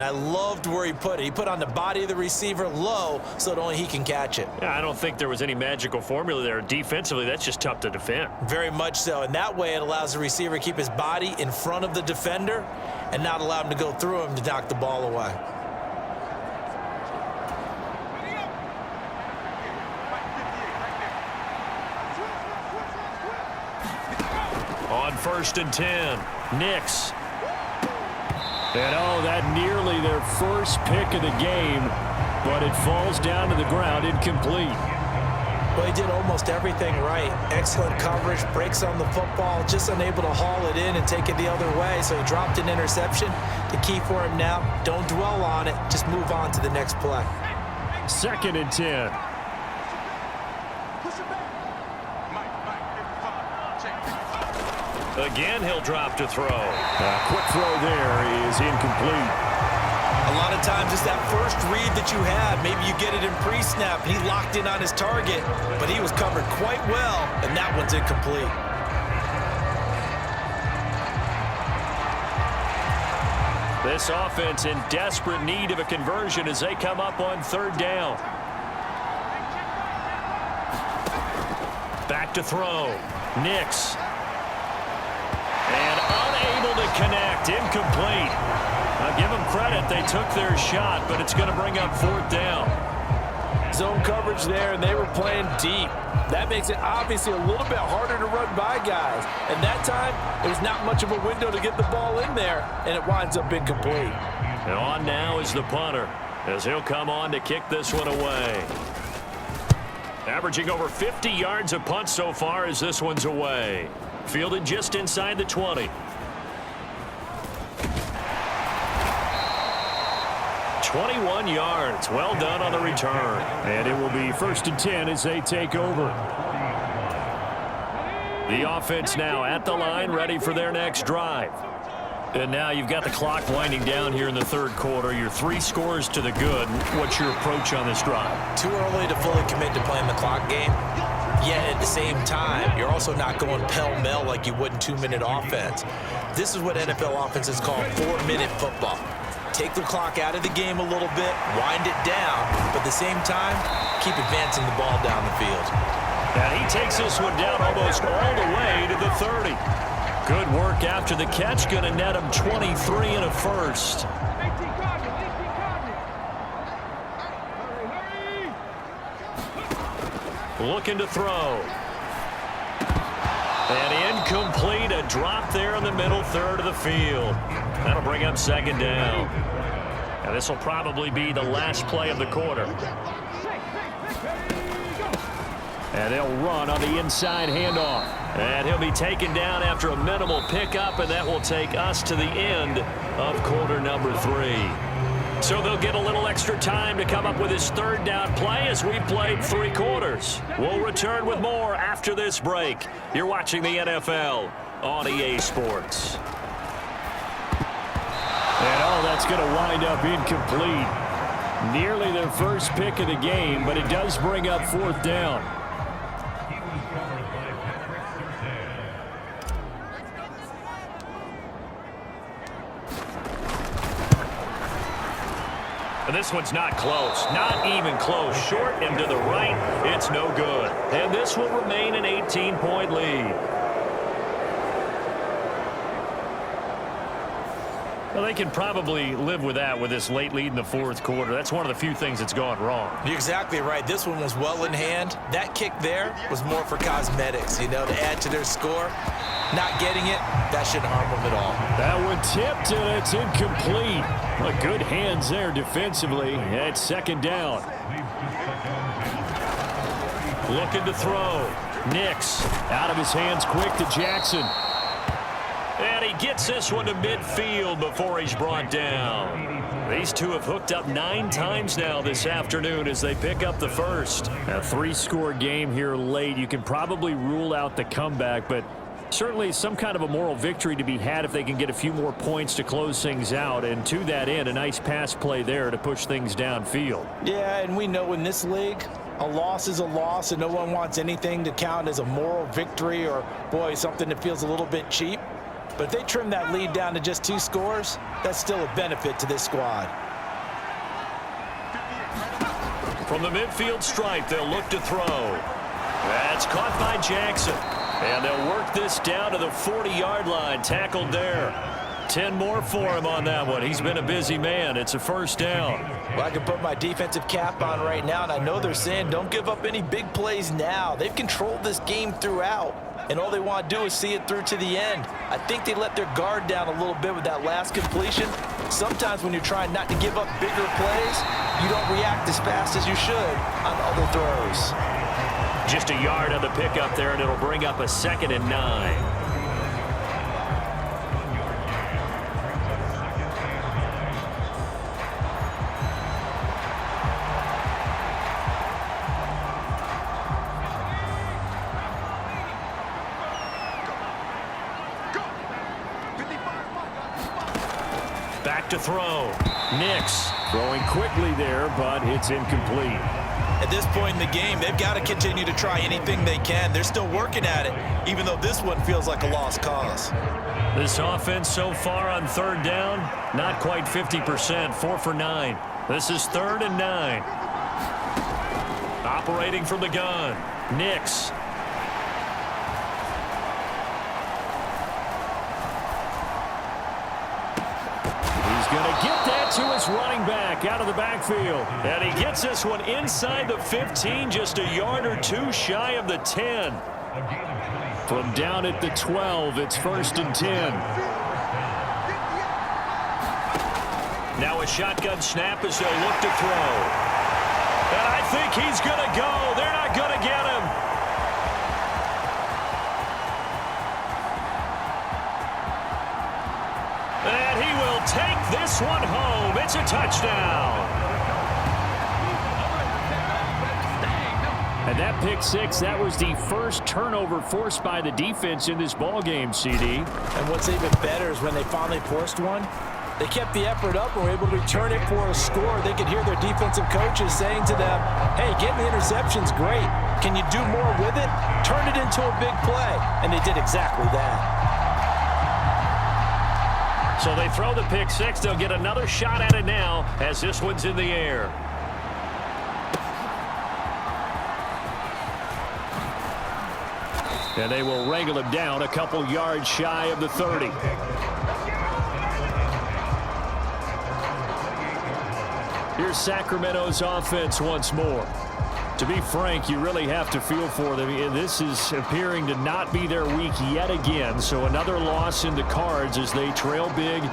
I loved where he put it. He put on the body of the receiver low so that only he can catch it. Yeah, I don't think there was any magical formula there. Defensively, that's just tough to defend. Very much so. And that way it allows the receiver to keep his body in front of the defender and not allow him to go through him to knock the ball away. On 1st and 10, Nix. And that nearly their first pick of the game, but it falls down to the ground incomplete. Well, he did almost everything right. Excellent coverage, breaks on the football, just unable to haul it in and take it the other way, so he dropped an interception. The key for him now, don't dwell on it, just move on to the next play. 2nd and 10. Again, he'll drop to throw. A quick throw there is incomplete. A lot of times it's that first read that you have. Maybe you get it in pre-snap, and he locked in on his target, but he was covered quite well, and that one's incomplete. This offense in desperate need of a conversion as they come up on 3rd down. Back to throw. Nix. And unable to connect. Incomplete. I'll give them credit. They took their shot, but it's going to bring up 4th down. Zone coverage there, and they were playing deep. That makes it obviously a little bit harder to run by guys. And that time, there was not much of a window to get the ball in there, and it winds up incomplete. And on now is the punter, as he'll come on to kick this one away. Averaging over 50 yards a punt so far as this one's away. Fielded just inside the 20. 21 yards. Well done on the return. And it will be 1st and 10 as they take over. The offense now at the line, ready for their next drive. And now you've got the clock winding down here in the 3rd quarter. You're 3 scores to the good. What's your approach on this drive? Too early to fully commit to playing the clock game. Yet at the same time, you're also not going pell-mell like you would in 2-minute offense. This is what NFL offenses call 4-minute football. Take the clock out of the game a little bit, wind it down, but at the same time, keep advancing the ball down the field. And he takes this one down almost all the way to the 30. Good work after the catch, going to net him 23 and a first. Looking to throw. And incomplete, a drop there in the middle 3rd of the field. That'll bring up 2nd down. And this will probably be the last play of the quarter. And they'll run on the inside handoff. And he'll be taken down after a minimal pickup, and that will take us to the end of quarter number 3. So they'll get a little extra time to come up with his 3rd down play as we've played 3 quarters. We'll return with more after this break. You're watching the NFL on EA Sports. And that's going to wind up incomplete. Nearly their first pick of the game, but it does bring up 4th down. And this one's not close. Not even close. Short and to the right. It's no good. And this will remain an 18-point lead. Well, they can probably live with that with this late lead in the 4th quarter. That's one of the few things that's gone wrong. You're exactly right. This one was well in hand. That kick there was more for cosmetics, to add to their score. Not getting it, that shouldn't harm them at all. That one tipped, and it's incomplete. Well, good hands there defensively. It's 2nd down. Looking to throw. Nix out of his hands quick to Jackson. And he gets this one to midfield before he's brought down. These two have hooked up 9 times now this afternoon as they pick up the first. A 3-score game here late. You can probably rule out the comeback, but certainly some kind of a moral victory to be had if they can get a few more points to close things out. And to that end, a nice pass play there to push things downfield. Yeah, and we know in this league, a loss is a loss, and no one wants anything to count as a moral victory or, boy, something that feels a little bit cheap. But if they trim that lead down to just 2 scores, that's still a benefit to this squad. From the midfield stripe, they'll look to throw. That's caught by Jackson. And they'll work this down to the 40-yard line, tackled there. 10 more for him on that one. He's been a busy man. It's a first down. Well, I can put my defensive cap on right now, and I know they're saying don't give up any big plays now. They've controlled this game throughout, and all they want to do is see it through to the end. I think they let their guard down a little bit with that last completion. Sometimes when you're trying not to give up bigger plays, you don't react as fast as you should on other throws. Just a yard on the pickup there, and it'll bring up a 2nd and 9. Back to throw. Nix throwing quickly there, but it's incomplete. At this point in the game, they've got to continue to try anything they can. They're still working at it, even though this one feels like a lost cause. This offense so far on 3rd down, not quite 50%, 4 for 9. This is 3rd and 9. Operating from the gun, Nix. Going to get that to his running back out of the backfield. And he gets this one inside the 15, just a yard or 2 shy of the 10. From down at the 12, it's 1st and 10. Now a shotgun snap as they'll look to throw. And I think he's going to go. They're not going to get him. And he will take this one home. It's a touchdown. And that pick 6, that was the first turnover forced by the defense in this ballgame, CD. And what's even better is when they finally forced one, they kept the effort up and were able to return it for a score. They could hear their defensive coaches saying to them, hey, getting the interception's great. Can you do more with it? Turn it into a big play. And they did exactly that. So they throw the pick 6. They'll get another shot at it now as this one's in the air. And they will wrangle him down a couple yards shy of the 30. Here's Sacramento's offense once more. To be frank, you really have to feel for them. This is appearing to not be their week yet again. So another loss in the cards as they trail big.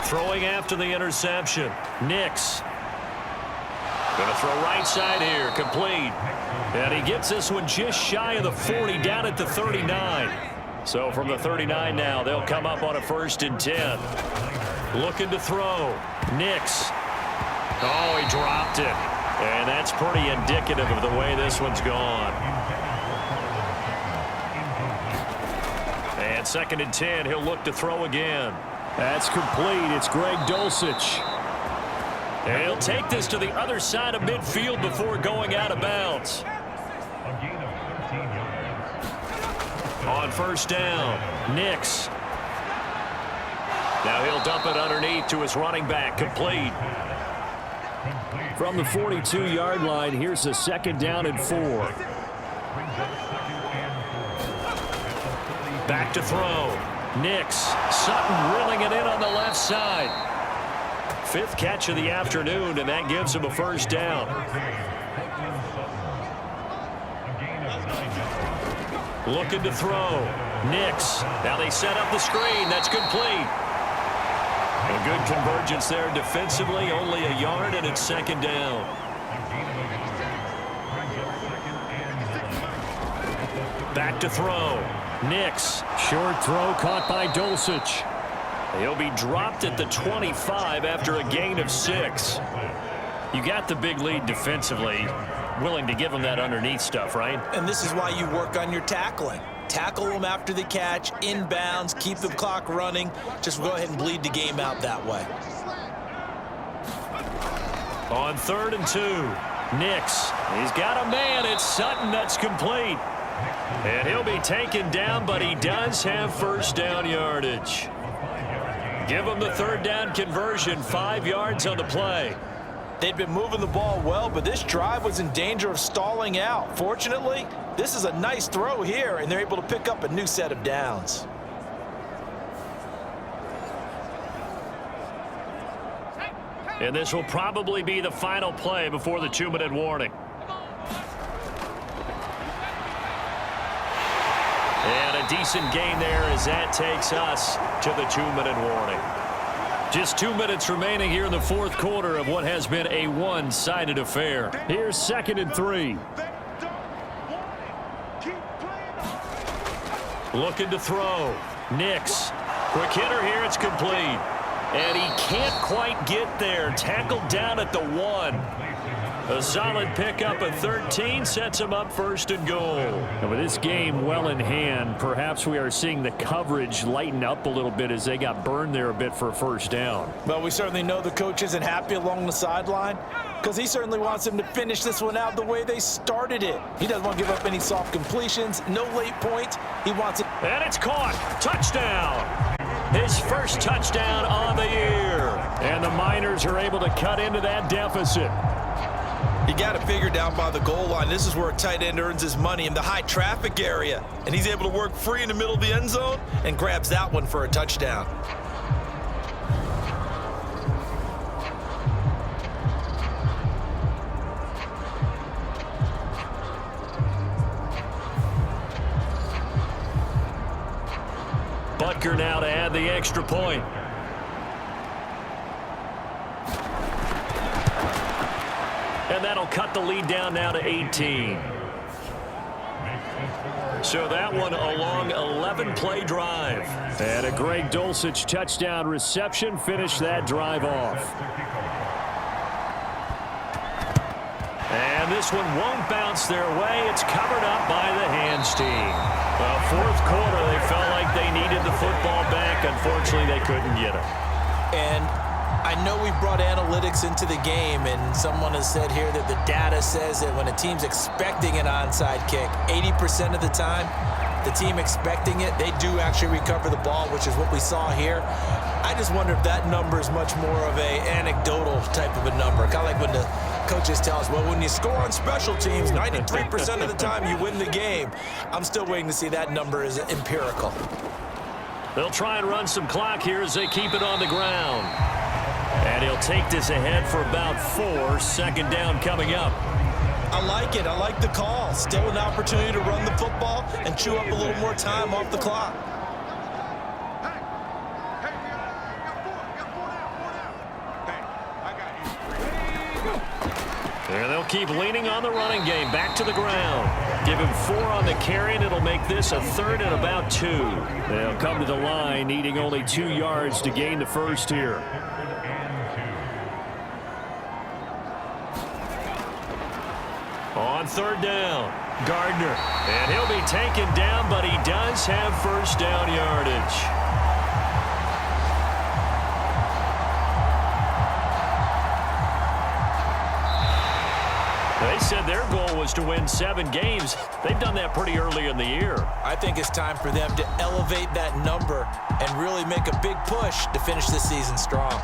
Throwing after the interception, Nix. Going to throw right side here, complete. And he gets this one just shy of the 40, down at the 39. So from the 39 now, they'll come up on a 1st and 10. Looking to throw. Nix. Oh, he dropped it. And that's pretty indicative of the way this one's gone. And 2nd and 10, he'll look to throw again. That's complete. It's Greg Dulcich. And he'll take this to the other side of midfield before going out of bounds. On 1st down, Nix. Now he'll dump it underneath to his running back, complete. From the 42-yard line, here's a 2nd down and 4. Back to throw. Nix. Sutton reeling it in on the left side. 5th catch of the afternoon, and that gives him a 1st down. Looking to throw. Nix. Now they set up the screen. That's complete. A good convergence there defensively. Only a yard, and it's 2nd down. Back to throw. Nix. Short throw caught by Dulcich. He'll be dropped at the 25 after a gain of 6. You got the big lead defensively. Willing to give him that underneath stuff, right? And this is why you work on your tackling. Tackle them after the catch, inbounds, keep the clock running. Just go ahead and bleed the game out that way. On 3rd and 2, Nix. He's got a man. It's Sutton that's complete. And he'll be taken down, but he does have first down yardage. Give him the 3rd down conversion, 5 yards on the play. They'd been moving the ball well, but this drive was in danger of stalling out. Fortunately, this is a nice throw here, and they're able to pick up a new set of downs. And this will probably be the final play before the 2-minute warning. And a decent gain there as that takes us to the 2-minute warning. Just 2 minutes remaining here in the 4th quarter of what has been a one-sided affair. Here's 2nd and 3. Looking to throw. Nix. Quick hitter here. It's complete. And he can't quite get there. Tackled down at the 1. A solid pickup at 13 sets him up 1st and goal. And with this game well in hand, perhaps we are seeing the coverage lighten up a little bit as they got burned there a bit for a 1st down. Well, we certainly know the coach isn't happy along the sideline because he certainly wants them to finish this one out the way they started it. He doesn't want to give up any soft completions, no late points. He wants it. And it's caught. Touchdown. His first touchdown on the year. And the Miners are able to cut into that deficit. You got to figure down by the goal line. This is where a tight end earns his money in the high traffic area. And he's able to work free in the middle of the end zone and grabs that one for a touchdown. Butker now to add the extra point. And that'll cut the lead down now to 18. So that one a long 11-play drive. And a Greg Dulcich touchdown reception finished that drive off. And this one won't bounce their way. It's covered up by the hands team. Well, 4th quarter, they felt like they needed the football back. Unfortunately, they couldn't get it. And I know we brought analytics into the game, and someone has said here that the data says that when a team's expecting an onside kick, 80% of the time, the team expecting it, they do actually recover the ball, which is what we saw here. I just wonder if that number is much more of a anecdotal type of a number. Kind of like when the coaches tell us, well, when you score on special teams, 93% of the time you win the game. I'm still waiting to see that number is empirical. They'll try and run some clock here as they keep it on the ground. And he'll take this ahead for about 4. 2nd down coming up. I like it. I like the call. Still an opportunity to run the football and chew up a little more time off the clock. And they'll keep leaning on the running game. Back to the ground. Give him 4 on the carry, and it'll make this a 3rd and about 2. They'll come to the line, needing only 2 yards to gain the first here. On 3rd down, Gardner. And he'll be taken down, but he does have first down yardage. They said their goal was to win 7 games. They've done that pretty early in the year. I think it's time for them to elevate that number and really make a big push to finish the season strong.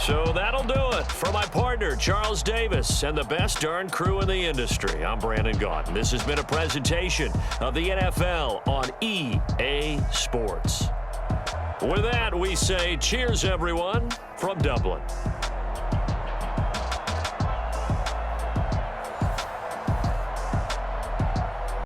So that'll do it. For my partner, Charles Davis, and the best darn crew in the industry, I'm Brandon Gaudin. This has been a presentation of the NFL on EA Sports. With that, we say cheers, everyone, from Dublin.